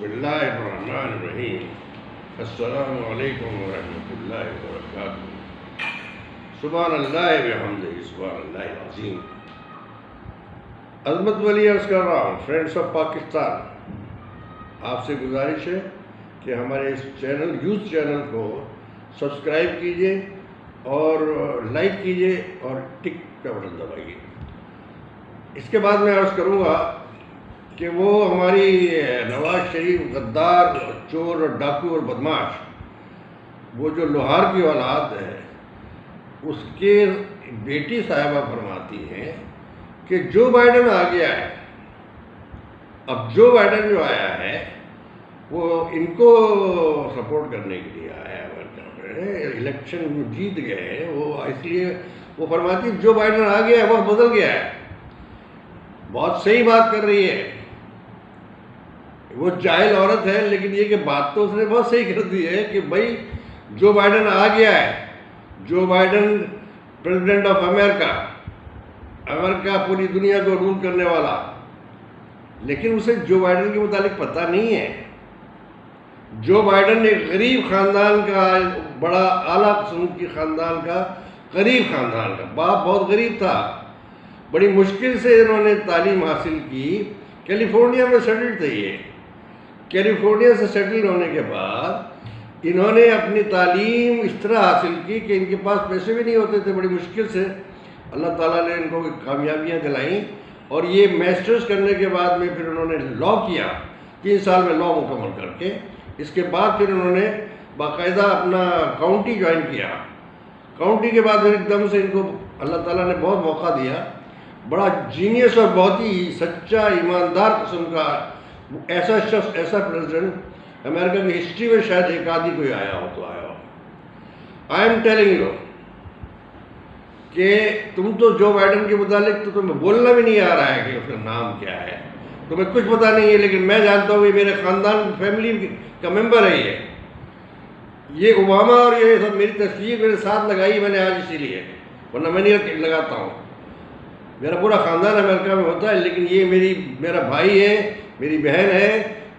بسم اللہ الرحمن الرحیم السلام علیکم ورحمۃ اللہ وبرکاتہ۔ سبحان اللہ بحمدہ سبحان اللہ العظیم۔ عظمت والی عرض کر رہا ہوں، فرینڈس آف پاکستان، آپ سے گزارش ہے کہ ہمارے اس چینل یوز چینل کو سبسکرائب کیجئے اور لائک کیجئے اور ٹک کا بٹن دبائیے۔ اس کے بعد میں عرض کروں گا کہ وہ ہماری نواز شریف غدار چور اور ڈاکو اور بدماش، وہ جو لوہار کی اولاد ہے، اس کے بیٹی صاحبہ فرماتی ہیں کہ جو بائیڈن آ گیا ہے، اب جو بائیڈن جو آیا ہے وہ ان کو سپورٹ کرنے کے لیے آیا ہے، الیکشن جیت گئے ہیں وہ، اس لیے وہ فرماتی ہے جو بائیڈن آ گیا ہے وقت بدل گیا ہے۔ بہت صحیح بات کر رہی ہے، وہ جاہل عورت ہے، لیکن یہ کہ بات تو اس نے بہت صحیح کر دی ہے کہ بھائی جو بائیڈن آ گیا ہے، Joe Biden president of America پوری دنیا کو رول کرنے والا، لیکن اسے جو بائیڈن کے متعلق پتہ نہیں ہے۔ جو بائیڈن ایک غریب خاندان کا، بڑا اعلیٰ قسم کی خاندان کا، غریب خاندان کا، باپ بہت غریب تھا، بڑی مشکل سے انہوں نے تعلیم حاصل کی، کیلیفورنیا میں سیٹل تھے یہ۔ کیلیفورنیا سے سیٹل ہونے کے بعد انہوں نے اپنی تعلیم اس طرح حاصل کی کہ ان کے پاس پیسے بھی نہیں ہوتے تھے، بڑی مشکل سے اللہ تعالیٰ نے ان کو کامیابیاں دلائیں، اور یہ میسٹرز کرنے کے بعد میں پھر انہوں نے لاء کیا، 3 سال میں لاء مکمل کر کے۔ اس کے بعد پھر انہوں نے باقاعدہ اپنا کاؤنٹی جوائن کیا۔ کاؤنٹی کے بعد پھر ایک دم سے ان کو اللہ تعالیٰ نے بہت موقع دیا، بڑا جینیس اور بہت ہی سچا ایماندار قسم کا ایسا شخص، ایسا پریزیڈنٹ امریکہ کی ہسٹری میں شاید ایک آدھی کوئی آیا ہو تو آیا ہو۔ آئی ایم ٹیلنگ یو کہ تم تو جو بائیڈن کے متعلق تو تمہیں بولنا بھی نہیں آ رہا ہے کہ اس کا نام کیا ہے، تمہیں کچھ پتہ نہیں ہے، لیکن میں جانتا ہوں کہ میرے خاندان فیملی کا ممبر ہے یہ اوباما، اور یہ سب میری تصویر میرے ساتھ لگائی میں نے آج اسی لیے، ورنہ میں نہیں لگاتا ہوں۔ میرا پورا خاندان امریکہ میں ہوتا ہے، لیکن یہ میرا بھائی ہے، میری بہن ہے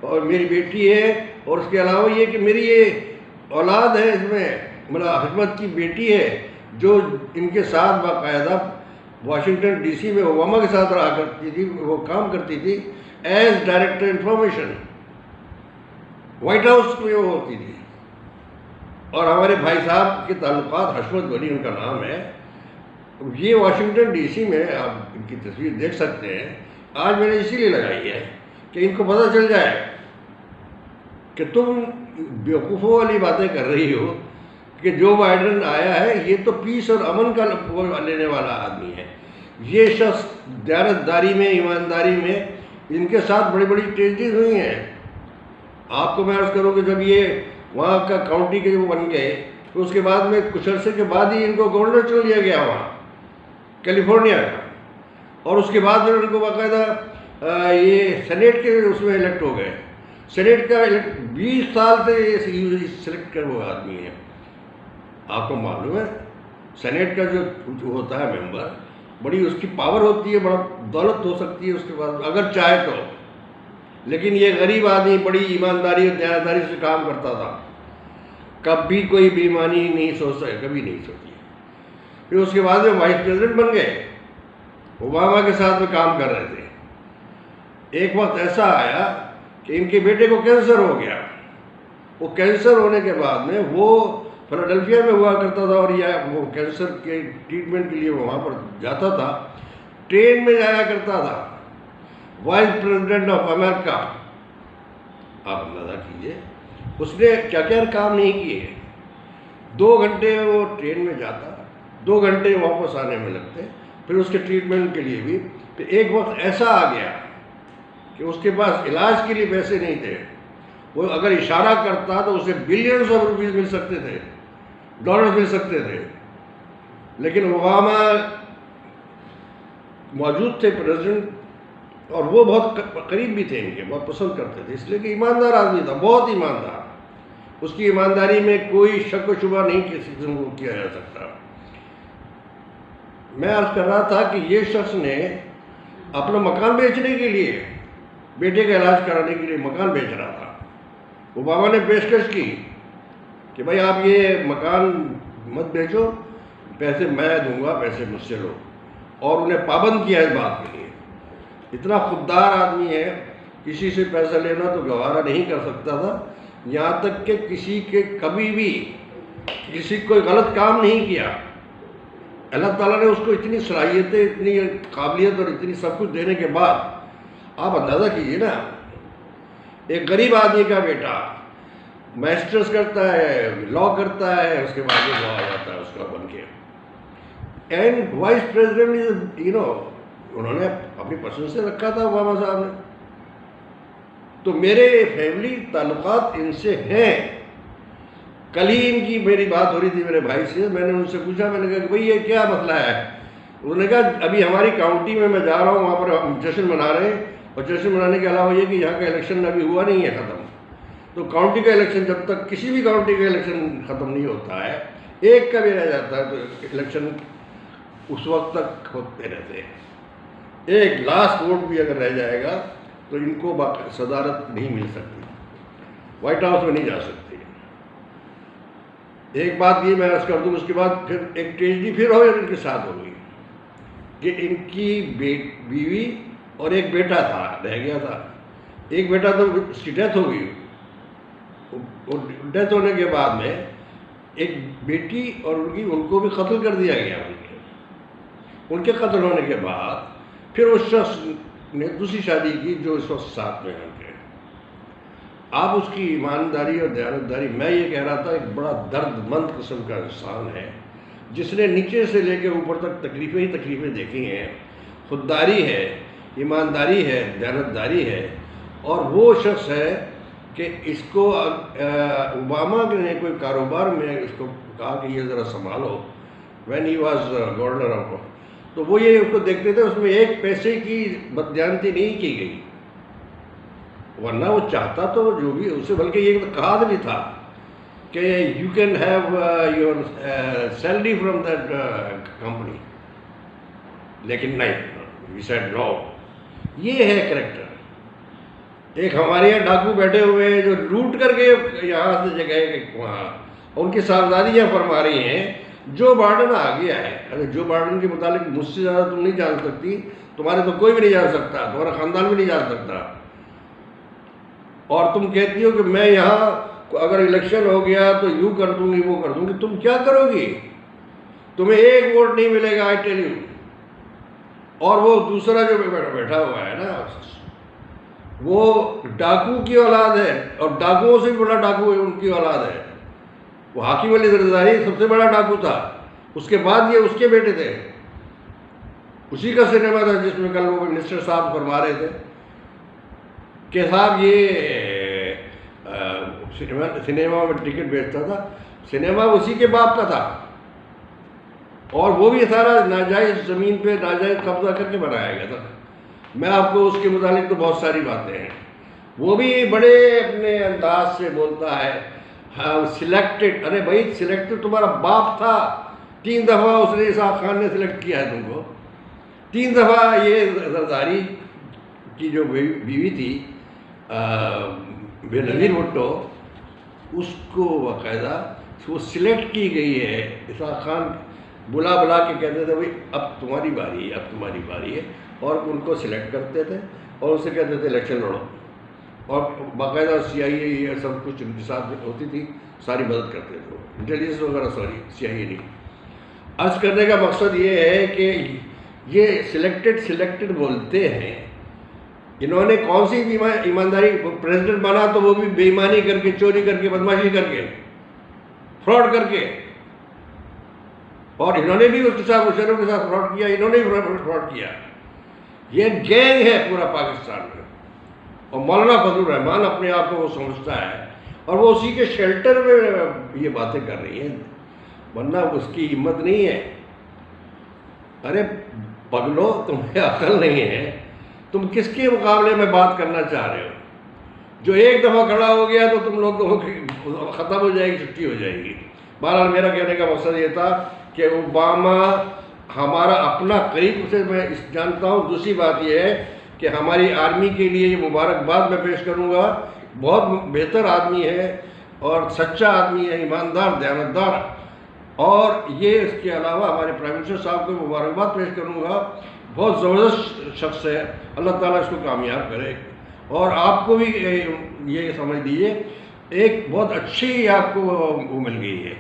اور میری بیٹی ہے، اور اس کے علاوہ یہ کہ میری یہ اولاد ہے، اس میں حکمت کی بیٹی ہے جو ان کے ساتھ باقاعدہ واشنگٹن ڈی سی میں اوباما کے ساتھ رہا کرتی تھی، وہ کام کرتی تھی as director information, white house میں وہ ہوتی تھی۔ اور ہمارے بھائی صاحب کے تعلقات، حشمت غنی ان کا نام ہے، یہ واشنگٹن ڈی سی میں آپ ان کی تصویر دیکھ سکتے ہیں۔ آج میں نے اسی لیے لگائی ہے کہ ان کو پتہ چل جائے کہ تم بیوقوفوں والی باتیں کر رہی ہو کہ جو بائیڈن آیا ہے یہ تو پیس اور امن کا لینے والا آدمی ہے۔ یہ شخص دیانتداری میں، ایمانداری میں، ان کے ساتھ بڑی بڑی ٹریجڈیز ہوئی ہیں۔ آپ کو میں عرض کروں کہ جب یہ وہاں کا کاؤنٹی کے جو بن گئے تو اس کے بعد میں کچھ عرصے کے بعد ہی ان کو گورنر چن لیا گیا وہاں کیلیفورنیا کا، اور اس کے بعد پھر ان کو باقاعدہ یہ سینیٹ کے اس میں الیکٹ ہو گئے۔ سینیٹ کا 20 سال سے یہ سلیکٹ کر وہ آدمی ہے۔ آپ کو معلوم ہے سینیٹ کا جو ہوتا ہے ممبر، بڑی اس کی پاور ہوتی ہے، بڑا دولت ہو سکتی ہے اس کے بعد اگر چاہے تو، لیکن یہ غریب آدمی بڑی ایمانداری اور دیانتداری سے کام کرتا تھا، کبھی کوئی بےایمانی نہیں سوچتا، کبھی نہیں سوچی۔ پھر اس کے بعد میں وائس پریزیڈنٹ بن گئے، اوباما کے ساتھ میں کام کر رہے تھے۔ ایک وقت ایسا آیا کہ ان کے بیٹے کو کینسر ہو گیا۔ وہ کینسر ہونے کے بعد میں وہ فلاڈیلفیا میں ہوا کرتا تھا، اور وہ کینسر کے ٹریٹمنٹ کے لیے وہاں پر جاتا تھا، ٹرین میں جایا کرتا تھا، وائس پریزیڈنٹ آف امریکہ۔ آپ اندازہ کیجئے اس نے کیا کیا کام نہیں کیے۔ 2 گھنٹے وہ ٹرین میں جاتا، 2 گھنٹے واپس آنے میں لگتے، پھر اس کے ٹریٹمنٹ کے لیے بھی۔ پھر ایک وقت ایسا آ گیا کہ اس کے پاس علاج کے لیے پیسے نہیں تھے، وہ اگر اشارہ کرتا تو اسے بلینز آف روپیز مل سکتے تھے، ڈالرز مل سکتے تھے، لیکن اوباما موجود تھے پریزیڈنٹ، اور وہ بہت قریب بھی تھے ان کے، بہت پسند کرتے تھے، اس لیے کہ ایماندار آدمی تھا، بہت ایماندار۔ اس کی ایمانداری میں کوئی شک و شبہ نہیں کسی قسم کو کیا جا سکتا۔ میں عرض کر رہا تھا کہ یہ شخص نے اپنا مکان بیچنے کے لیے، بیٹے کا علاج کرانے کے لیے مکان بیچ رہا تھا، اوباما نے پیشکش کی کہ بھائی آپ یہ مکان مت بیچو، پیسے میں دوں گا، پیسے مجھ سے لو، اور انہیں پابند کیا اس بات کے لیے۔ اتنا خوددار آدمی ہے، کسی سے پیسہ لینا تو گوارا نہیں کر سکتا تھا، یہاں تک کہ کسی کے کبھی بھی کسی کوئی غلط کام نہیں کیا۔ اللہ تعالیٰ نے اس کو اتنی صلاحیتیں، اتنی قابلیت اور اتنی سب کچھ دینے کے بعد آپ اندازہ کیجیے نا، ایک غریب آدمی کا بیٹا ماسٹرز کرتا ہے، لاء کرتا ہے، اس کے بعد وہ آ جاتا ہے اس کا بن کے، اینڈ وائس پریزیڈنٹ انہوں نے اپنی پسند سے رکھا تھا اوباما صاحب نے۔ تو میرے فیملی تعلقات ان سے ہیں۔ کل ہی ان کی میری بات ہو رہی تھی میرے بھائی سے، میں نے ان سے پوچھا، میں نے کہا کہ بھائی یہ کیا مسئلہ ہے؟ انہوں نے کہا ابھی ہماری کاؤنٹی میں جا رہا ہوں، وہاں پر ہم جشن منا رہے ہیں، اور جشن منانے کے علاوہ یہ کہ یہاں کا الیکشن ابھی ہوا نہیں ہے ختم، تو کاؤنٹی کا الیکشن جب تک کسی بھی کاؤنٹی کا الیکشن ختم نہیں ہوتا ہے، ایک کا بھی رہ جاتا ہے تو الیکشن اس وقت تک ہوتے رہتے ہیں، ایک لاسٹ ووٹ بھی اگر رہ جائے گا تو ان کو صدارت نہیں مل سکتی، وائٹ ہاؤس میں نہیں جا سکتی۔ ایک بات یہ میں عرض کر دوں، اس کے بعد پھر ایک ٹریجڈی پھر ہوئی ان کے ساتھ ہو گئی کہ ان کی بیوی اور ایک بیٹا تھا، رہ گیا تھا، ایک بیٹا تو اس کی ڈیتھ ہو گئی، ڈیتھ ہونے کے بعد میں ایک بیٹی اور ان کو بھی قتل کر دیا گیا۔ ان کے قتل ہونے کے بعد پھر اس شخص نے دوسری شادی کی جو اس وقت ساتھ میں ہیں۔ آپ اس کی ایمانداری اور دیانتداری، میں یہ کہہ رہا تھا ایک بڑا درد مند قسم کا انسان ہے، جس نے نیچے سے لے کے اوپر تک تکلیفیں ہی تکلیفیں دیکھی ہیں، خودداری ہے، ایمانداری ہے، دیانتداری ہے، اور وہ شخص ہے کہ اس کو اوباما نے کوئی کاروبار میں اس کو کہا کہ یہ ذرا سنبھالو، when he was governor of, تو وہ یہ اس کو دیکھتے تھے، اس میں ایک پیسے کی بددیانتی نہیں کی گئی، ورنہ وہ چاہتا تو جو بھی اسے، بلکہ یہ کہا بھی تھا کہ you can have your salary from that company, لیکن نہیں، وی سیڈ نو۔ یہ ہے کریکٹر۔ ایک ہمارے یہاں ڈاکو بیٹھے ہوئے ہیں جو لوٹ کر کے یہاں سے جگہ وہاں، ان کی صاحبزادیاں فرما رہی ہیں جو بائیڈن آ گیا ہے، اگر جو بائیڈن کے متعلق مجھ سے زیادہ تم نہیں جان سکتی، تمہارے تو کوئی بھی نہیں جان سکتا، تمہارا خاندان بھی نہیں جان سکتا، اور تم کہتی ہو کہ میں یہاں اگر الیکشن ہو گیا تو یوں کر دوں گی، وہ کر دوں گی، تم کیا کرو گی؟ تمہیں ایک ووٹ نہیں ملے گا، آئی ٹیل یو۔ اور وہ دوسرا جو بیٹھا ہوا ہے نا، وہ ڈاکو کی اولاد ہے، اور ڈاکوؤں سے بھی بڑا ڈاکو ان کی اولاد ہے۔ وہ حاکم علی زرداری سب سے بڑا ڈاکو تھا، اس کے بعد یہ اس کے بیٹے تھے، اسی کا سنیما تھا جس میں کل وہ منسٹر صاحب فرما رہے تھے کہ صاحب یہ سنیما میں ٹکٹ بیچتا تھا، سنیما اسی کے باپ کا تھا، اور وہ بھی سارا ناجائز زمین پہ ناجائز قبضہ کر کے بنایا گیا تھا۔ میں آپ کو اس کے متعلق تو بہت ساری باتیں ہیں، وہ بھی بڑے اپنے انداز سے بولتا ہے، سلیکٹڈ، ارے بھائی سلیکٹڈ تمہارا باپ تھا، 3 دفعہ اس نے اسحاق خان نے سلیکٹ کیا ہے تم کو، 3 دفعہ یہ زرداری کی جو بیوی تھی بے نظیر بھٹو، اس کو باقاعدہ وہ سلیکٹ کی گئی ہے، اسحاق خان بلا بلا کے کہتے تھے بھائی اب تمہاری باری ہے، اب تمہاری باری ہے، اور ان کو سلیکٹ کرتے تھے اور اسے کہتے تھے الیکشن لڑو، اور باقاعدہ سی آئی اے یہ سب کچھ ان کے ساتھ ہوتی تھی، ساری مدد کرتے تھے، انٹیلیجنس وغیرہ، سوری سی آئی اے نہیں۔ عرض کرنے کا مقصد یہ ہے کہ یہ سلیکٹڈ بولتے ہیں، انہوں نے کون سی ایمانداری، پریزیڈنٹ بنا تو وہ بھی بے ایمانی کر کے، چوری کر کے، بدماشی کر کے، فراڈ کر کے، اور انہوں نے بھی اس کے ساتھ مشرف کے ساتھ فراڈ کیا، انہوں نے بھی فراڈ کیا۔ یہ گینگ ہے پورا پاکستان میں، اور مولانا فضل الرحمان اپنے آپ کو وہ سمجھتا ہے، اور وہ اسی کے شیلٹر میں یہ باتیں کر رہی ہیں، ورنہ اس کی ہمت نہیں ہے۔ ارے پگلو، تمہیں عقل نہیں ہے، تم کس کے مقابلے میں بات کرنا چاہ رہے ہو؟ جو ایک دفعہ کھڑا ہو گیا تو تم لوگوں کی ختم ہو جائے گی، چھٹی ہو جائے گی۔ بہرحال میرا کہنے کا مقصد یہ تھا کہ اوباما ہمارا اپنا قریب سے میں جانتا ہوں۔ دوسری بات یہ ہے کہ ہماری آرمی کے لیے یہ مبارکباد میں پیش کروں گا بہت بہتر آدمی ہے اور سچا آدمی ہے، ایماندار، دیانتدار. اور یہ اس کے علاوہ ہمارے پرائم منسٹر صاحب کو مبارکباد پیش کروں گا، بہت زبردست شخص ہے. اللہ تعالیٰ اس کو کامیاب کرے. اور آپ کو بھی یہ سمجھ لیجیے ایک بہت اچھی آپ کو وہ مل گئی ہے.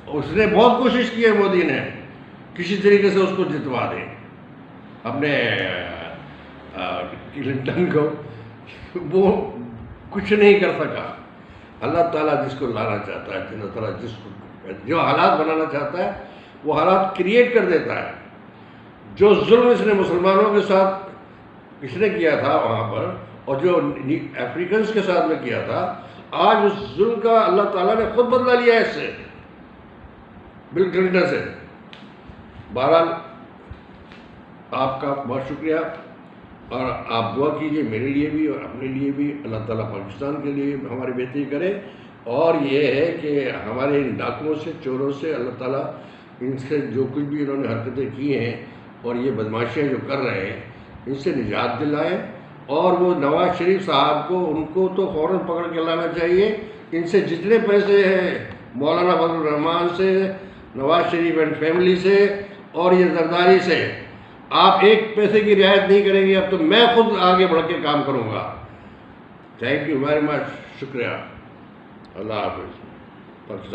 اس نے بہت کوشش کی ہے مودی نے کسی طریقے سے اس کو جتوا دیں اپنے کلنٹن کو. وہ کچھ نہیں کر سکا. اللہ تعالیٰ جس کو لانا چاہتا ہے، اللہ تعالیٰ جس کو جو حالات بنانا چاہتا ہے وہ حالات کریٹ کر دیتا ہے. جو ظلم اس نے مسلمانوں کے ساتھ اس نے کیا تھا وہاں پر، اور جو افریقنس کے ساتھ میں کیا تھا، آج اس ظلم کا اللہ تعالیٰ نے خود بدلہ لیا ہے اس سے، بل کلنٹن سے. بہرحال آپ کا بہت شکریہ، اور آپ دعا کیجیے میرے لیے بھی اور اپنے لیے بھی. اللہ تعالیٰ پاکستان کے لیے ہماری بہتری کرے. اور یہ ہے کہ ہمارے ان ڈاکوؤں سے، چوروں سے اللہ تعالیٰ ان سے جو کچھ بھی انہوں نے حرکتیں کی ہیں اور یہ بدماشیاں جو کر رہے ہیں ان سے نجات دلائیں. اور وہ نواز شریف صاحب کو، ان کو تو فوراً پکڑ کے لانا چاہیے. ان سے جتنے پیسے ہیں مولانا فضل الرحمان سے، نواز شریف اینڈ فیملی سے اور یہ زرداری سے، آپ ایک پیسے کی رعایت نہیں کریں گے. اب تو میں خود آگے بڑھ کے کام کروں گا. Thank you very much. شکریہ. اللہ حافظ.